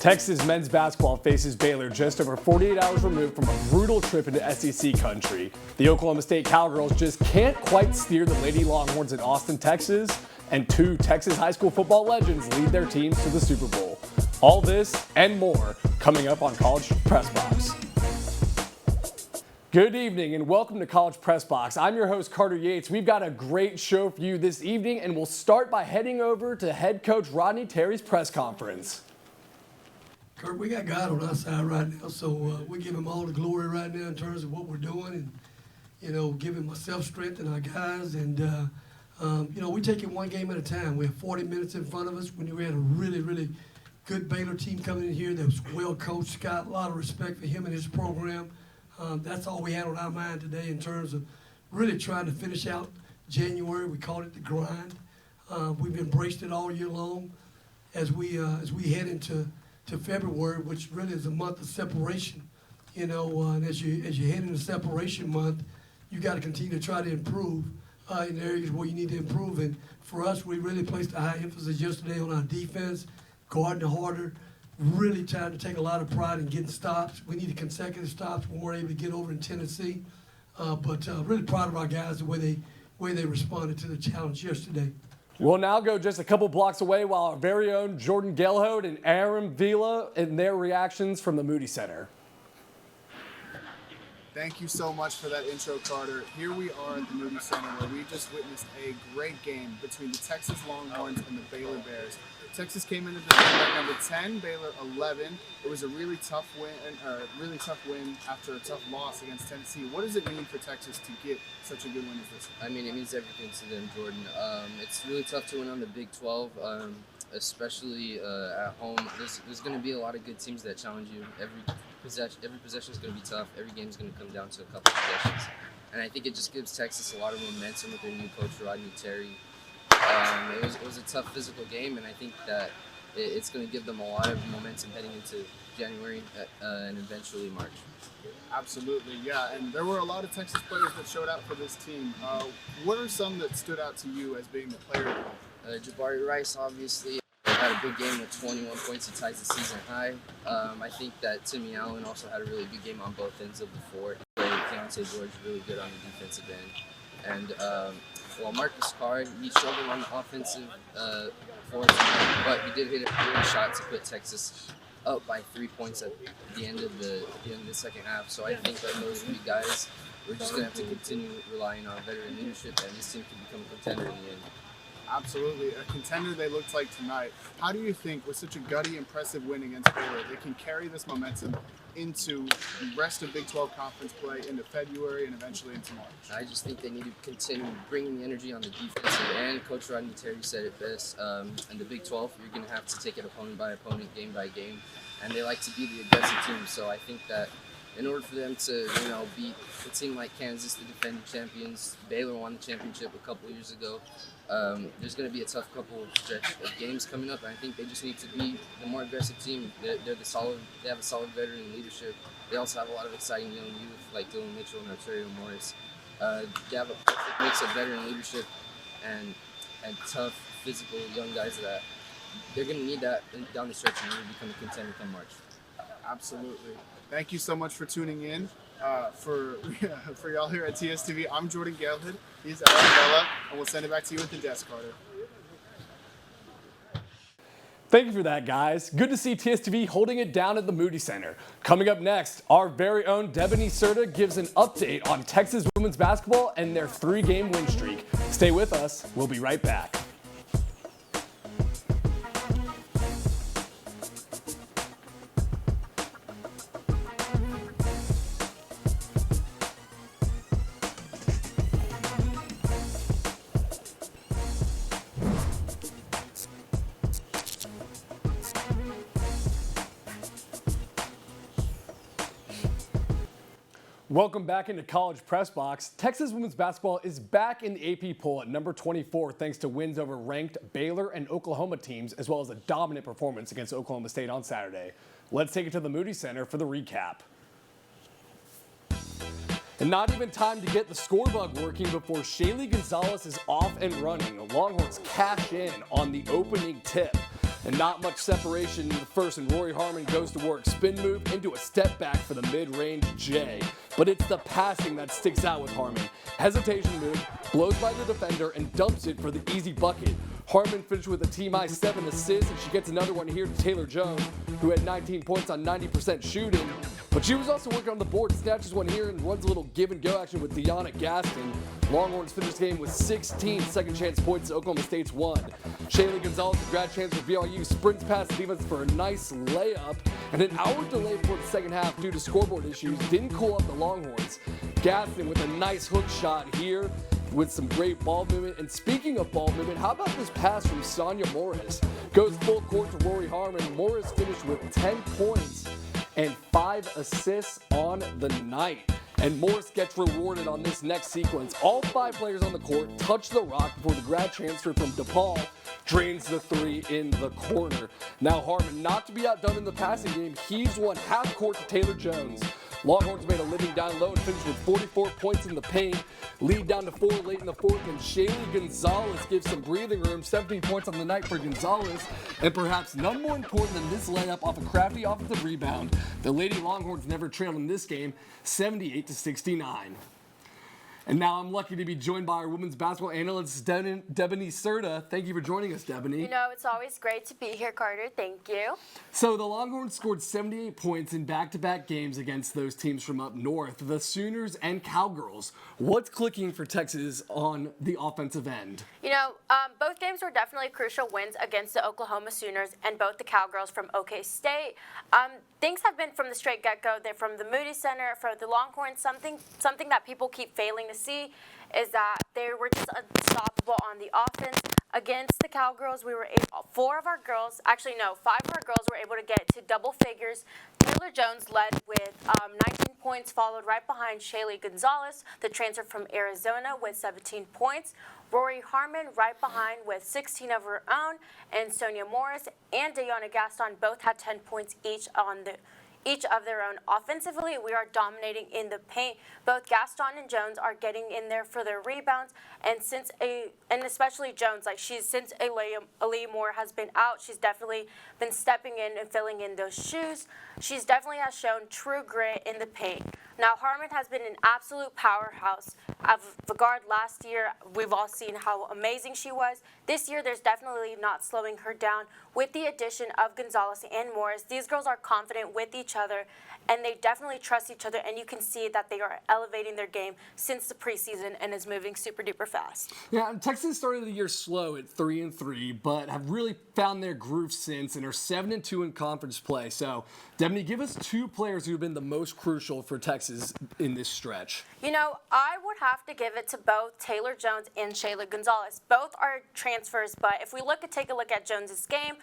Texas men's basketball faces Baylor just over 48 hours removed from a brutal trip into SEC country. The Oklahoma State Cowgirls just can't quite steer the Lady Longhorns in Austin, Texas, and two Texas high school football legends lead their teams to the Super Bowl. All this and more coming up on College Press Box. Good evening and welcome to College Press Box. I'm your host, Carter Yates. We've got a great show for you this evening, and we'll start by heading over to head coach Rodney Terry's press conference. Kurt, we got God on our side right now, so we give him all the glory right now in terms of what we're doing and, giving myself strength and our guys. And, we take it one game at a time. We have 40 minutes in front of us. We had a really, really good Baylor team coming in here that was well coached. Scott, a lot of respect for him and his program. That's all we had on our mind today in terms of really trying to finish out January. We called it the grind. We've embraced it all year long as we head into February, which really is a month of separation, and as you head into separation month, you got to continue to try to improve in areas where you need to improve. And for us, we really placed a high emphasis yesterday on our defense, guarding harder, really trying to take a lot of pride in getting stops. We needed consecutive stops. We weren't able to get over in Tennessee, but really proud of our guys the way they responded to the challenge yesterday. We'll now go just a couple blocks away while our very own Geelhoed and Aram Vela and their reactions from the Moody Center. Thank you so much for that intro, Carter. Here we are at the Moody Center where we just witnessed a great game between the Texas Longhorns and the Baylor Bears. Texas came into the game at number 10, Baylor 11. It was a really tough win after a tough loss against Tennessee. What does it mean for Texas to get such a good win as this? I mean, it means everything to them, Jordan. It's really tough to win on the Big 12, especially at home. There's going to be a lot of good teams that challenge you. Every possession is going to be tough. Every game is going to come down to a couple possessions. And I think it just gives Texas a lot of momentum with their new coach, Rodney Terry. It was a tough physical game, and I think that it's going to give them a lot of momentum heading into January and eventually March. Absolutely, yeah. And there were a lot of Texas players that showed out for this team. What are some that stood out to you as being the player? Jabari Rice, obviously, had a big game with 21 points. He ties the season high. I think that Timmy Allen also had a really good game on both ends of the floor. He played Keontae George really good on the defensive end. And Marcus Carr, he struggled on the offensive force, but he did hit a great shot to put Texas up by 3 points at the end of the second half. So I think that those three guys, we're just going to have to continue relying on veteran leadership, and this team can become a contender in the end. Absolutely. A contender they looked like tonight. How do you think, with such a gutty, impressive win against Baylor, they can carry this momentum into the rest of Big 12 conference play into February and eventually into March? I just think they need to continue bringing the energy on the defensive end. Coach Rodney Terry said it best. In the Big 12, you're going to have to take it opponent by opponent, game by game, and they like to be the aggressive team. So I think that in order for them to, beat a team like Kansas, the defending champions, Baylor won the championship a couple years ago. There's going to be a tough couple of games coming up, and I think they just need to be the more aggressive team. They have a solid veteran leadership. They also have a lot of exciting young youth like Dylan Mitchell and Arterio Morris. They have a perfect mix of veteran leadership and tough, physical young guys that they're going to need that down the stretch in order to become a contender come March. Absolutely. Thank you so much for tuning in. For y'all here at TSTV, I'm Geelhoed. He's Aram Vela, and we'll send it back to you at the desk, Carter. Thank you for that, guys. Good to see TSTV holding it down at the Moody Center. Coming up next, our very own Debanny Cerda gives an update on Texas women's basketball and their 3-game win streak. Stay with us. We'll be right back. Welcome back into College Press Box. Texas women's basketball is back in the AP poll at number 24 thanks to wins over ranked Baylor and Oklahoma teams, as well as a dominant performance against Oklahoma State on Saturday. Let's take it to the Moody Center for the recap. And not even time to get the score bug working before Shaylee Gonzalez is off and running. The Longhorns cash in on the opening tip. And not much separation in the first, and Rory Harmon goes to work. Spin move into a step back for the mid-range J. But it's the passing that sticks out with Harmon. Hesitation move, blows by the defender, and dumps it for the easy bucket. Harmon finished with a team-high 7 assists, and she gets another one here to Taylor Jones, who had 19 points on 90% shooting. But she was also working on the board, snatches one here, and runs a little give-and-go action with Deanna Gaston. Longhorns finished the game with 16 second-chance points. Oklahoma State's won. Shaylee Gonzalez, the grad chance for BYU, sprints past the defense for a nice layup, and an hour delay before the second half due to scoreboard issues didn't cool up the Longhorns. Gaston with a nice hook shot here with some great ball movement. And speaking of ball movement, how about this pass from Sonia Morris? Goes full court to Rory Harmon. Morris finished with 10 points and 5 assists on the night. And Morris gets rewarded on this next sequence. All 5 players on the court touch the rock before the grad transfer from DePaul drains the 3 in the corner. Now Harmon, not to be outdone in the passing game, heaves one half court to Taylor Jones. Longhorns made a living down low and finished with 44 points in the paint. Lead down to 4 late in the fourth, and Shaylee Gonzalez gives some breathing room. 17 points on the night for Gonzalez. And perhaps none more important than this layup off a crafty offensive rebound. The Lady Longhorns never trailed in this game, 78-69. And now I'm lucky to be joined by our women's basketball analyst, Debanny Cerda. Thank you for joining us, Debanny. You know, it's always great to be here, Carter. Thank you. So the Longhorns scored 78 points in back-to-back games against those teams from up north, the Sooners and Cowgirls. What's clicking for Texas on the offensive end? You know, both games were definitely crucial wins against the Oklahoma Sooners and both the Cowgirls from OK State. Things have been from the straight get-go. They're from the Moody Center, for the Longhorns. Something that people keep failing to see is that they were just unstoppable on the offense. Against the Cowgirls, we were able, 5 of our girls were able to get to double figures. Taylor Jones led with 19 points, followed right behind Shaylee Gonzalez, the transfer from Arizona, with 17 points. Rory Harmon right behind with 16 of her own, and Sonia Morris and Deanna Gaston both had 10 points each of their own. Offensively, we are dominating in the paint. Both Gaston and Jones are getting in there for their rebounds, and especially Jones, since Aaliyah Moore has been out, she's definitely been stepping in and filling in those shoes. She's definitely has shown true grit in the paint. Now, Harmon has been an absolute powerhouse. Of the guard last year, we've all seen how amazing she was. This year, there's definitely not slowing her down. With the addition of Gonzalez and Morris, these girls are confident with each other, and they definitely trust each other, and you can see that they are elevating their game since the preseason and is moving super duper fast. Yeah, Texas started the year slow at 3-3, but have really found their groove since and are 7-2 in conference play. So, Debanny, give us 2 players who have been the most crucial for Texas in this stretch. You know, I would have to give it to both Taylor Jones and Shaylee Gonzalez. Both are transfers, but if we take a look at Jones's game,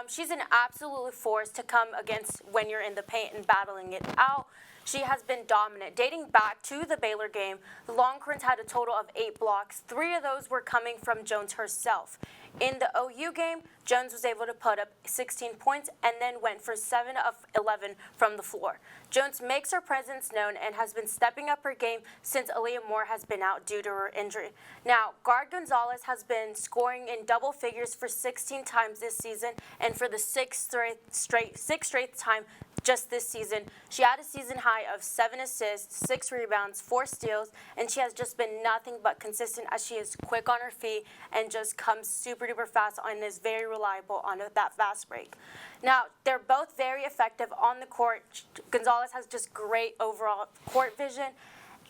she's an absolute force to come against when you're in the paint and battling it out. She has been dominant. Dating back to the Baylor game, the Longhorns had a total of 8 blocks. 3 of those were coming from Jones herself. In the OU game, Jones was able to put up 16 points and then went for 7 of 11 from the floor. Jones makes her presence known and has been stepping up her game since Aaliyah Moore has been out due to her injury. Now, guard Gonzalez has been scoring in double figures for 16 times this season, and for the sixth straight time just this season. She had a season high of 7 assists, 6 rebounds, 4 steals, and she has just been nothing but consistent as she is quick on her feet and just comes super duper fast and is very reliable on that fast break. Now, they're both very effective on the court. Gonzalez has just great overall court vision,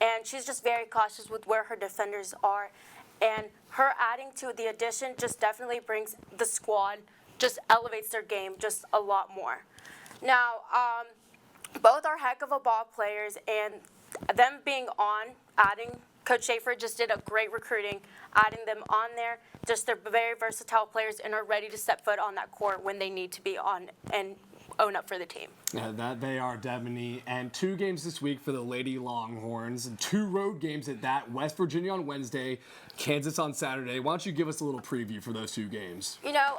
and she's just very cautious with where her defenders are. And her adding to the addition just definitely brings the squad, just elevates their game just a lot more. Now, both are heck of a ball players, and them being on, Coach Schaefer just did a great recruiting, adding them on there. Just they're very versatile players and are ready to step foot on that court when they need to be on and own up for the team. Yeah, that they are, Debanny. And 2 games this week for the Lady Longhorns, and 2 road games at that. West Virginia on Wednesday, Kansas on Saturday. Why don't you give us a little preview for those 2 games? You know,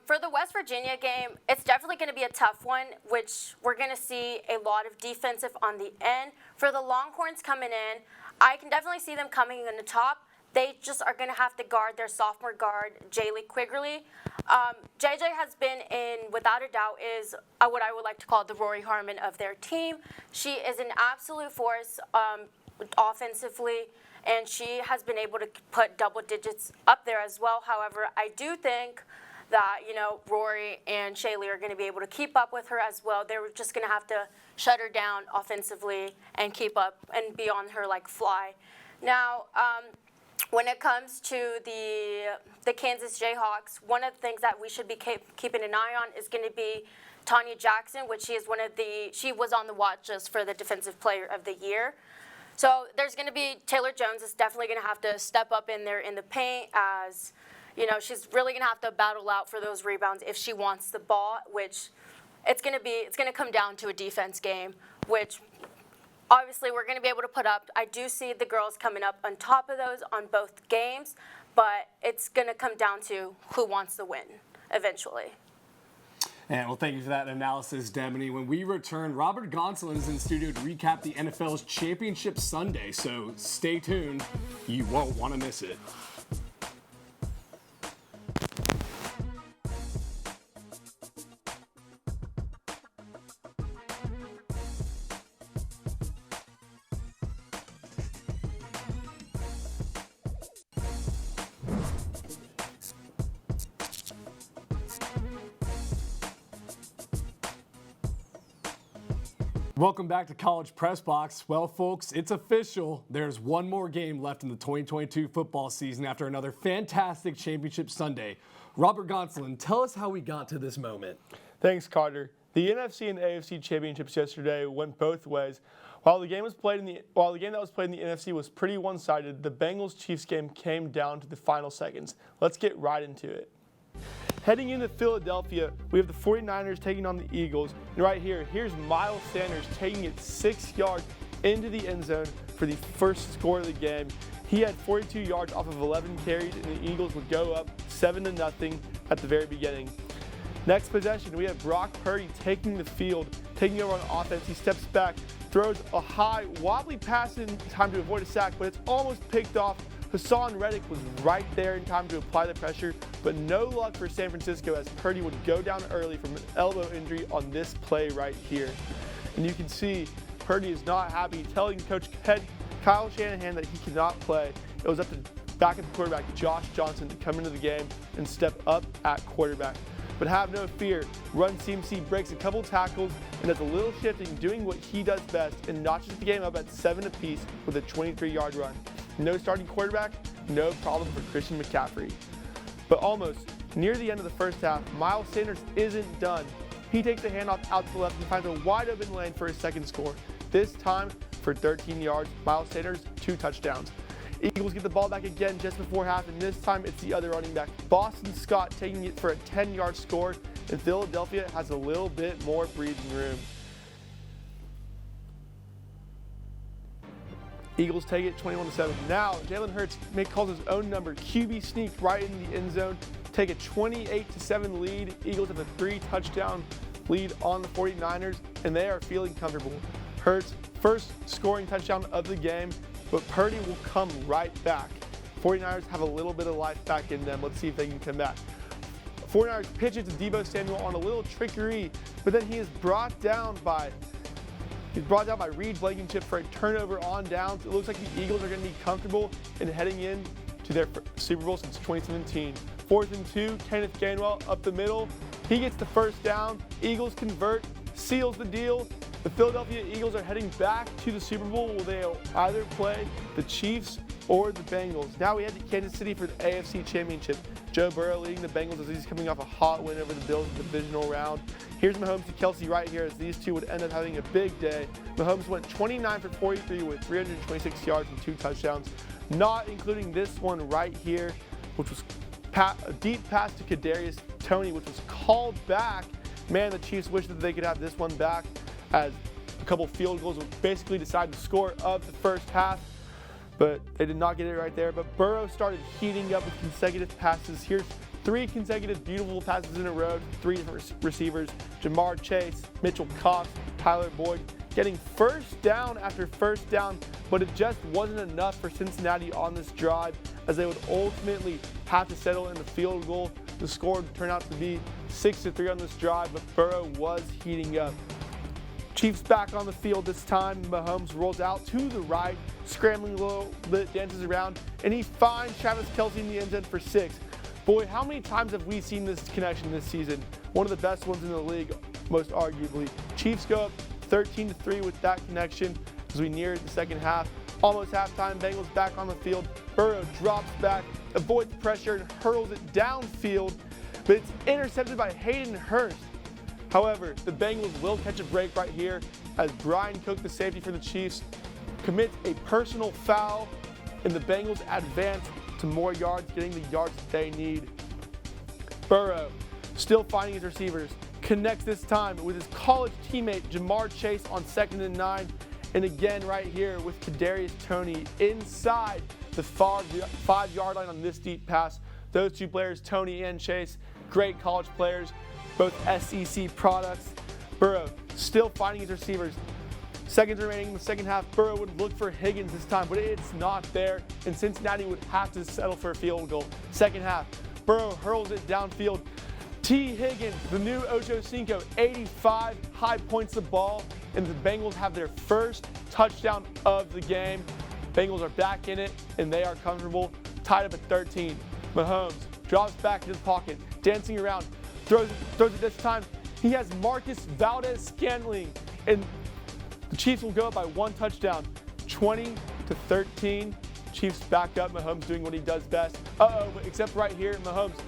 for the West Virginia game, it's definitely going to be a tough one, which we're going to see a lot of defensive on the end. For the Longhorns coming in, I can definitely see them coming in the top, they just are going to have to guard their sophomore guard, Jaylee Quigley. JJ has been in, without a doubt, is what I would like to call the Rory Harmon of their team. She is an absolute force offensively, and she has been able to put double digits up there as well. However, I do think that, Rory and Shaylee are going to be able to keep up with her as well. They're just going to have to shut her down offensively and keep up and be on her like fly. Now, when it comes to the Kansas Jayhawks, one of the things that we should be keeping an eye on is going to be Tanya Jackson, which she was on the watch list for the Defensive Player of the Year. So there's going to be Taylor Jones is definitely going to have to step up in there in the paint, as she's really going to have to battle out for those rebounds if she wants the ball, which it's going to come down to a defense game, which obviously we're going to be able to put up. I do see the girls coming up on top of those on both games, but it's going to come down to who wants the win eventually. And well, thank you for that analysis, Debanny. When we return, Robert Gonsoulin is in studio to recap the NFL's Championship Sunday, so stay tuned. You won't want to miss it. Welcome back to College Press Box. Well, folks, it's official. There's one more game left in the 2022 football season after another fantastic Championship Sunday. Robert Gonsoulin, tell us how we got to this moment. Thanks, Carter. The NFC and AFC Championships yesterday went both ways. While the game that was played in the NFC was pretty one-sided, the Bengals-Chiefs game came down to the final seconds. Let's get right into it. Heading into Philadelphia, we have the 49ers taking on the Eagles. And right here, here's Miles Sanders taking it 6 yards into the end zone for the first score of the game. He had 42 yards off of 11 carries, and the Eagles would go up 7-0 at the very beginning. Next possession, we have Brock Purdy taking the field, taking over on offense. He steps back, throws a high, wobbly pass in time to avoid a sack, but it's almost picked off. Hassan Reddick was right there in time to apply the pressure, but no luck for San Francisco as Purdy would go down early from an elbow injury on this play right here. And you can see Purdy is not happy, telling Coach Kyle Shanahan that he cannot play. It was up to backup quarterback Josh Johnson to come into the game and step up at quarterback. But have no fear, Run CMC breaks a couple tackles and does a little shifting, doing what he does best, and notches the game up at 7 apiece with a 23-yard run. No starting quarterback, no problem for Christian McCaffrey. But almost near the end of the first half, Miles Sanders isn't done. He takes a handoff out to the left and finds a wide open lane for his second score. This time for 13 yards, Miles Sanders, 2 touchdowns. Eagles get the ball back again just before half, and this time it's the other running back, Boston Scott, taking it for a 10-yard score, and Philadelphia has a little bit more breathing room. Eagles take it 21-7. Now, Jalen Hurts calls his own number, QB sneak right in the end zone, take a 28-7 lead. Eagles have a 3-touchdown lead on the 49ers, and they are feeling comfortable. Hurts, first scoring touchdown of the game, but Purdy will come right back. 49ers have a little bit of life back in them. Let's see if they can come back. 49ers pitch it to Deebo Samuel on a little trickery, but then he is brought down by Reed Blankenship for a turnover on downs. It looks like the Eagles are going to be comfortable in heading in to their Super Bowl since 2017. 4th and 2, Kenneth Gainwell up the middle. He gets the first down. Eagles convert, seals the deal. The Philadelphia Eagles are heading back to the Super Bowl where they'll either play the Chiefs or the Bengals. Now we head to Kansas City for the AFC Championship. Joe Burrow leading the Bengals as he's coming off a hot win over the Bills in the divisional round. Here's Mahomes to Kelsey right here as these two would end up having a big day. Mahomes went 29 for 43 with 326 yards and 2 touchdowns, not including this one right here, which was a deep pass to Kadarius Toney, which was called back. Man, the Chiefs wish that they could have this one back, as a couple field goals would basically decide the score of the first half, but they did not get it right there. But Burrow started heating up with consecutive passes. Here's 3 consecutive beautiful passes in a row, 3 different receivers, Jamar Chase, Mitchell Cox, Tyler Boyd, getting first down after first down, but it just wasn't enough for Cincinnati on this drive as they would ultimately have to settle in the field goal. The score turned out to be 6-3 on this drive, but Burrow was heating up. Chiefs back on the field this time. Mahomes rolls out to the right, scrambling a little bit, dances around, and he finds Travis Kelce in the end zone for 6. Boy, how many times have we seen this connection this season? One of the best ones in the league, most arguably. Chiefs go up 13-3 with that connection as we near the second half. Almost halftime, Bengals back on the field. Burrow drops back, avoids pressure, and hurls it downfield, but it's intercepted by Hayden Hurst. However, the Bengals will catch a break right here as Brian Cook, the safety for the Chiefs, commits a personal foul, and the Bengals advance to more yards, getting the yards that they need. Burrow, still finding his receivers, connects this time with his college teammate Jamar Chase on 2nd and 9, and again right here with Kadarius Toney inside the 5-yard line on this deep pass. Those two players, Toney and Chase, great college players, both SEC products. Burrow still finding his receivers. Seconds remaining in the second half. Burrow would look for Higgins this time, but it's not there, and Cincinnati would have to settle for a field goal. Second half, Burrow hurls it downfield. T. Higgins, the new Ocho Cinco, 85, high points the ball, and the Bengals have their first touchdown of the game. Bengals are back in it, and they are comfortable, tied up at 13. Mahomes drops back into the pocket, dancing around, throws it this time. He has Marcus Valdez-Scantling, and the Chiefs will go up by 1 touchdown, 20-13. Chiefs back up. Mahomes doing what he does best. Except right here, Mahomes,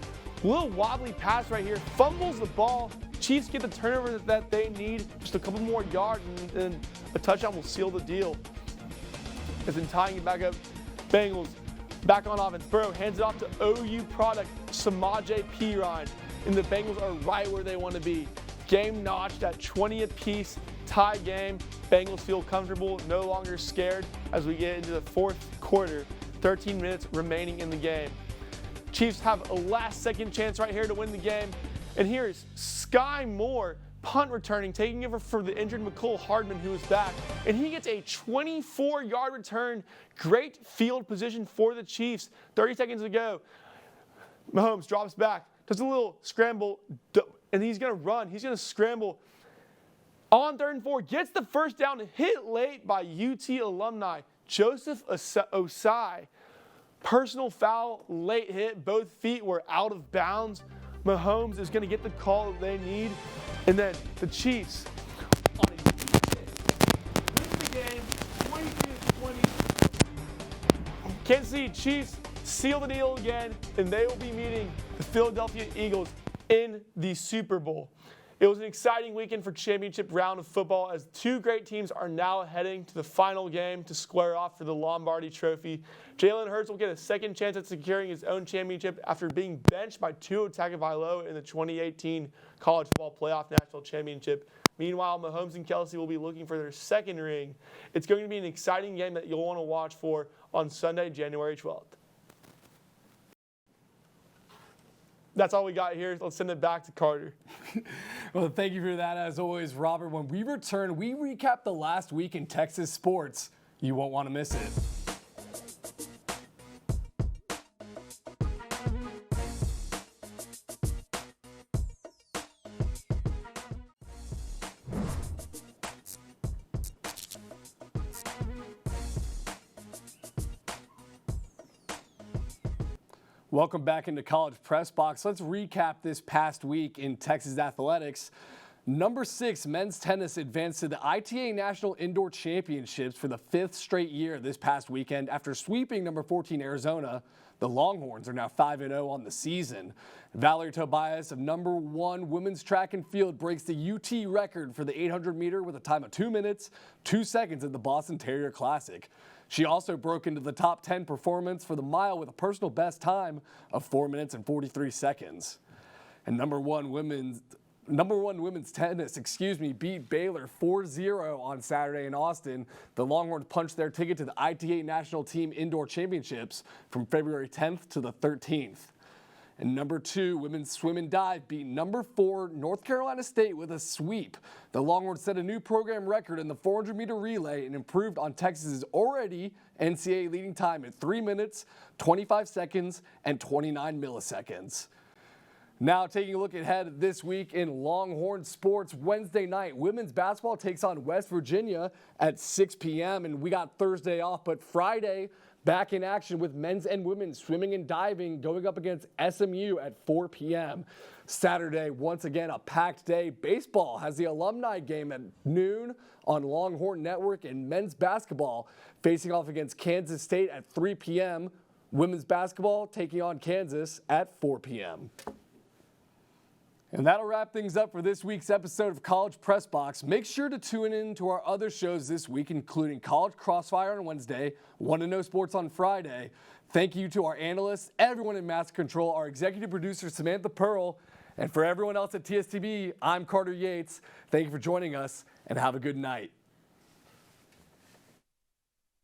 a little wobbly pass right here, fumbles the ball. Chiefs get the turnover that they need, just a couple more yards, and a touchdown will seal the deal. As in tying it back up, Bengals back on offense. Burrow hands it off to OU product Samaje Perine, and the Bengals are right where they want to be. Game notched at 20 apiece, tie game. Bengals feel comfortable, no longer scared as we get into the fourth quarter. 13 minutes remaining in the game. Chiefs have a last-second chance right here to win the game. And here's Sky Moore, punt returning, taking over for the injured McCole Hardman, who is back. And he gets a 24-yard return. Great field position for the Chiefs. 30 seconds to go. Mahomes drops back, does a little scramble, and he's going to run. He's going to scramble. On 3rd and 4, gets the first down, hit late by UT alumni Joseph Osai. Personal foul, late hit. Both feet were out of bounds. Mahomes is going to get the call that they need. And then the Chiefs, on a win the game, 22-20. Kansas City Chiefs seal the deal again, and they will be meeting the Philadelphia Eagles in the Super Bowl. It was an exciting weekend for championship round of football as two great teams are now heading to the final game to square off for the Lombardi Trophy. Jalen Hurts will get a second chance at securing his own championship after being benched by Tua Tagovailoa in the 2018 College Football Playoff National Championship. Meanwhile, Mahomes and Kelce will be looking for their second ring. It's going to be an exciting game that you'll want to watch for on Sunday, January 12th. That's all we got here. Let's send it back to Carter. Well, thank you for that, as always, Robert. When we return, we recap the last week in Texas sports. You won't want to miss it. Welcome back into College Press Box. Let's recap this past week in Texas athletics. Number 6 men's tennis advanced to the ITA National Indoor Championships for the 5th straight year this past weekend after sweeping number 14 Arizona. The Longhorns are now 5-0 on the season. Valerie Tobias of number 1 women's track and field breaks the UT record for the 800 meter with a time of 2 minutes, 2 seconds at the Boston Terrier Classic. She also broke into the top 10 performance for the mile with a personal best time of 4 minutes and 43 seconds. And number one women's tennis, beat Baylor 4-0 on Saturday in Austin. The Longhorns punched their ticket to the ITA National Team Indoor Championships from February 10th to the 13th. And number 2, women's swim and dive beat number 4, North Carolina State with a sweep. The Longhorns set a new program record in the 400-meter relay and improved on Texas's already NCAA leading time at 3 minutes, 25 seconds, and 29 milliseconds. Now taking a look ahead this week in Longhorn sports, Wednesday night, women's basketball takes on West Virginia at 6 p.m. and we got Thursday off, but Friday back in action with men's and women's swimming and diving going up against SMU at 4 p.m. Saturday, once again, a packed day. Baseball has the alumni game at noon on Longhorn Network, and men's basketball facing off against Kansas State at 3 p.m. Women's basketball taking on Kansas at 4 p.m. And that'll wrap things up for this week's episode of College Press Box. Make sure to tune in to our other shows this week, including College Crossfire on Wednesday, Want to Know Sports on Friday. Thank you to our analysts, everyone in Master Control, our executive producer, Samantha Pearl, and for everyone else at TSTV, I'm Carter Yates. Thank you for joining us, and have a good night.